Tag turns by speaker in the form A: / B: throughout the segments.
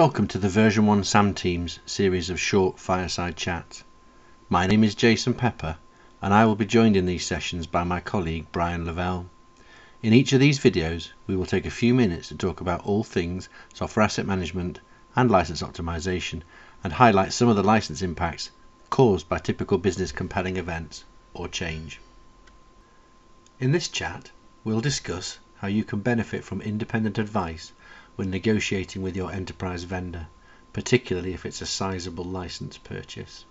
A: Welcome to the version 1 SAM Teams series of short fireside chats. My name is Jason Pepper and I will be joined in these sessions by my colleague Brian Lavelle. In each of these videos we will take a few minutes to talk about all things software asset management and license optimization and highlight some of the license impacts caused by typical business compelling events or change. In this chat we'll discuss how you can benefit from independent advice when negotiating with your enterprise vendor, particularly if it's a sizable license purchase.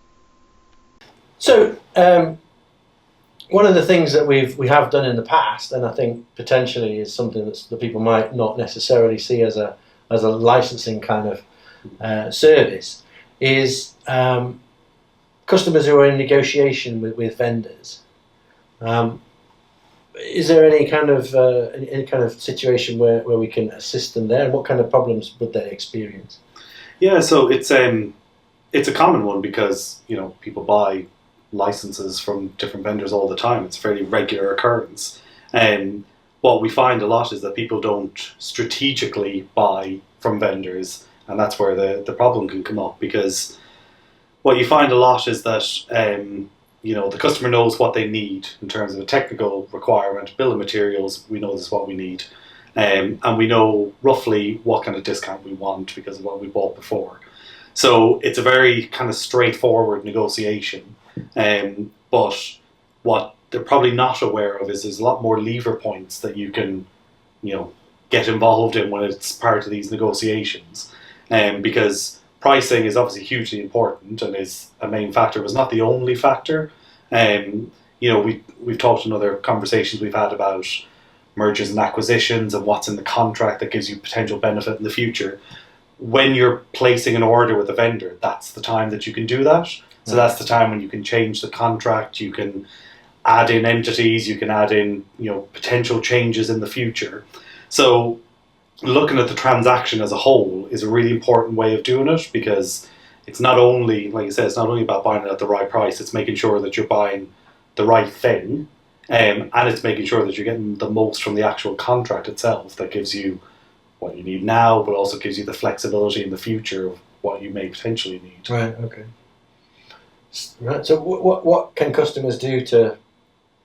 B: So one of the things that we have done in the past, and I think potentially is something that people might not necessarily see as a licensing kind of service, is customers who are in negotiation with vendors. Is there any kind of situation where we can assist them there, and what kind of problems would they experience?
C: Yeah, so it's a common one because people buy licenses from different vendors all the time. It's a fairly regular occurrence, and what we find a lot is that people don't strategically buy from vendors, and that's where the problem can come up, because what you find a lot is that the customer knows what they need in terms of a technical requirement, bill of materials. We know this is what we need, and we know roughly what kind of discount we want because of what we bought before. So it's a very kind of straightforward negotiation. But what they're probably not aware of is there's a lot more lever points that you can, get involved in when it's part of these negotiations, because pricing is obviously hugely important and is a main factor, but it's not the only factor. We've talked in other conversations we've had about mergers and acquisitions and what's in the contract that gives you potential benefit in the future. When you're placing an order with a vendor, that's the time that you can do that. So that's the time when you can change the contract, you can add in entities, you can add in potential changes in the future. So looking at the transaction as a whole is a really important way of doing it, because it's not only, like I said, it's not only about buying it at the right price, it's making sure that you're buying the right thing, and it's making sure that you're getting the most from the actual contract itself that gives you what you need now, but also gives you the flexibility in the future of what you may potentially need.
B: Right, okay. Right, so what can customers do to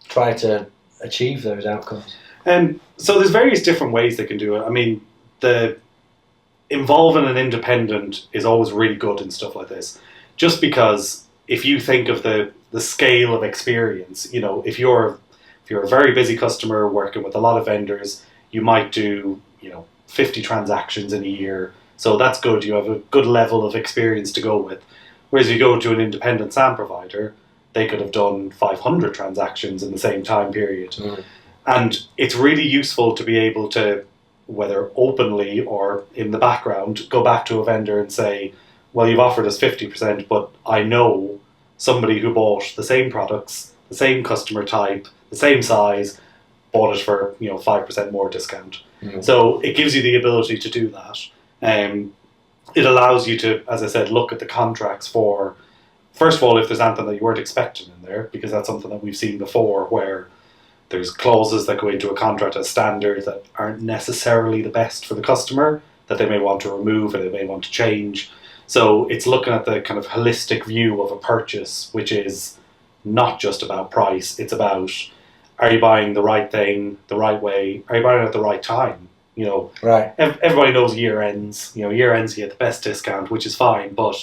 B: try to achieve those outcomes?
C: So there's various different ways they can do it. I mean, involving an independent is always really good in stuff like this, just because if you think of the scale of experience, if you're a very busy customer working with a lot of vendors, you might do 50 transactions in a year, so that's good. You have a good level of experience to go with. Whereas you go to an independent SAM provider, they could have done 500 transactions in the same time period. Mm. And it's really useful to be able to, whether openly or in the background, go back to a vendor and say, well, you've offered us 50%, but I know somebody who bought the same products, the same customer type, the same size, bought it for 5% more discount. Mm-hmm. So it gives you the ability to do that. It allows you to, as I said, look at the contracts for, first of all, if there's anything that you weren't expecting in there, because that's something that we've seen before, where there's clauses that go into a contract as standard that aren't necessarily the best for the customer, that they may want to remove or they may want to change. So it's looking at the kind of holistic view of a purchase, which is not just about price. It's about, are you buying the right thing the right way? Are you buying it at the right time?
B: Right.
C: Everybody knows year ends. Year ends you get the best discount, which is fine, but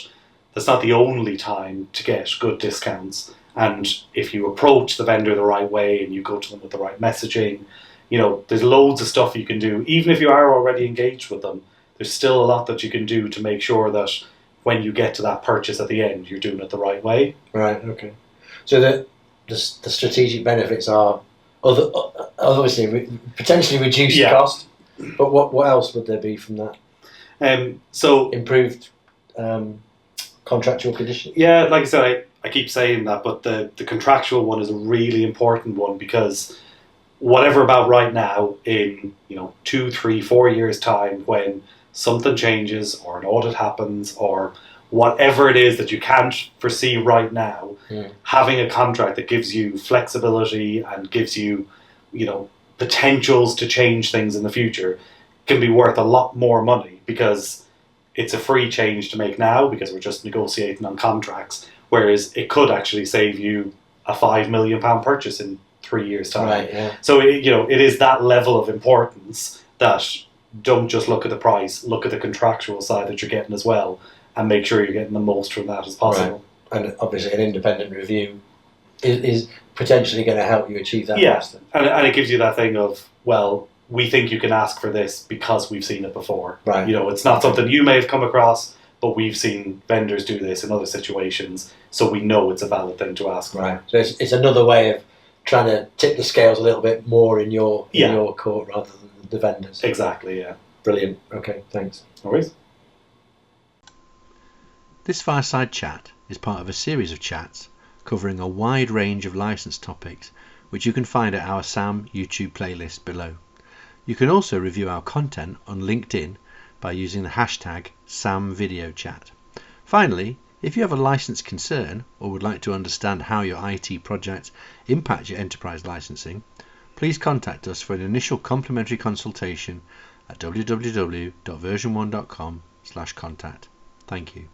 C: that's not the only time to get good discounts. And if you approach the vendor the right way and you go to them with the right messaging, there's loads of stuff you can do. Even if you are already engaged with them, there's still a lot that you can do to make sure that when you get to that purchase at the end, you're doing it the right way.
B: Right, okay. So the strategic benefits are obviously potentially reduce the cost, but what else would there be from that?
C: So
B: improved contractual conditions?
C: Yeah, like I said, I keep saying that, but the contractual one is a really important one, because whatever about right now, in 2, 3, 4 years time, when something changes or an audit happens or whatever it is that you can't foresee right now, having a contract that gives you flexibility and gives you potentials to change things in the future can be worth a lot more money, because it's a free change to make now because we're just negotiating on contracts, whereas it could actually save you a £5 million purchase in 3 years' time.
B: Right, yeah.
C: So it is that level of importance that don't just look at the price, look at the contractual side that you're getting as well, and make sure you're getting the most from that as possible.
B: Right. And obviously, an independent review is potentially going to help you achieve that.
C: Yeah, and it gives you that thing of, well, we think you can ask for this because we've seen it before.
B: Right.
C: It's not something you may have come across, but we've seen vendors do this in other situations, so we know it's a valid thing to ask for.
B: Right. So it's another way of trying to tip the scales a little bit more in your court rather than the vendors.
C: Exactly, yeah.
B: Brilliant. Okay, thanks.
C: No worries.
A: This fireside chat is part of a series of chats covering a wide range of license topics, which you can find at our SAM YouTube playlist below. You can also review our content on LinkedIn by using the hashtag SAMVideoChat. Finally, if you have a license concern or would like to understand how your IT project impacts your enterprise licensing, please contact us for an initial complimentary consultation at www.version1.com/contact. Thank you.